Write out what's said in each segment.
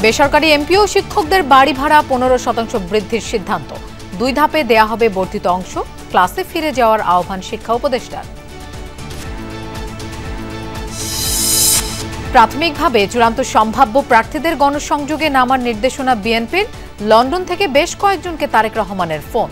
বেসরকারি এমপি ও শিক্ষকদের বাড়ি ভাড়া 15% বৃদ্ধির সিদ্ধান্ত। 2 ধাপে দেয়া হবে বর্ধিত অংশ। ক্লাসে ফিরে যাওয়ার আহ্বান শিক্ষা উপদেষ্টার। প্রাথমিকভাবে চূড়ান্ত সম্ভাব্য প্রার্থীদের গণসংযোগে নামার নির্দেশনা বিএনপির। লন্ডন থেকে বেশ কয়েকজনকে তারেক রহমানের ফোন।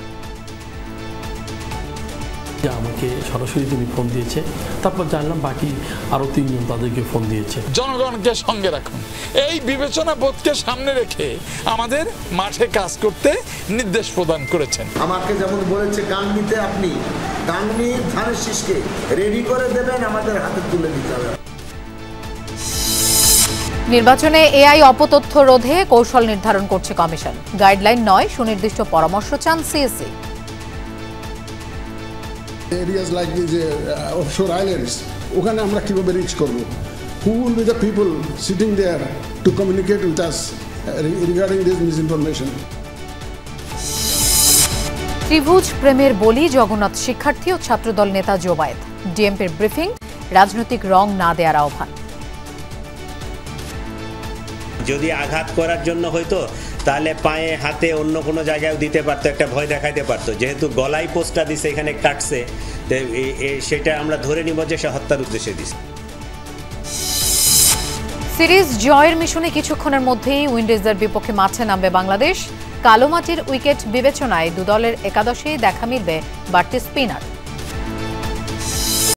আমাকে সরাসরি তিনি ফোন দিয়েছে, তারপর জানলাম বাকি আরো 3 জন তাদেরকে ফোন দিয়েছে। জনগণকে সঙ্গে রাখুন, এই বিবেচনা বোধকে সামনে রেখে আমাদের মাঠে কাজ করতে নির্দেশ প্রদান করেছেন। আমাকে যেমন বলেছে গাংনীতে আপনি গাংনীর ধানের শীষকে রেডি করে দেবেন, আমাদের হাতে তুলে দিতে হবে। নির্বাচনে এআই অপতথ্য রোধে কৌশল নির্ধারণ করছে কমিশন। গাইডলাইন নয়, সুনির্দিষ্ট পরামর্শ চান CSE. Areas like these offshore islands, ওখানে আমরা কিভাবে রিচ করব? Who will be the people sitting there to communicate with us regarding this misinformation? ত্রিভুজ প্রেমের বলি জগন্নাথ শিক্ষার্থী ও ছাত্রদল নেতা জোবায়েদ। ডিএমপির ব্রিফিং, রাজনৈতিক রং না দেওয়ার আহ্বান। যদি আঘাত করার জন্য হয়তো তাহলে পায়ে হাতে অন্য কোনো জায়গায় দিতে পারতো, একটা ভয় দেখাইতে পারতো। যেহেতু গলায় পোস্টটা দিছে, এখানে কাটছে, সেটা আমরা ধরে নিব যে সে হত্যার উদ্দেশ্যে দিছে। সিরিজ জয়ের মিশনে কিছুক্ষণের মধ্যেই উইন্ডিজের বিপক্ষে মাঠে নামবে বাংলাদেশ। কালো মাটির উইকেট বিবেচনায় 2 দলের একাদশেই দেখা মিলবে বাড়তি স্পিনার।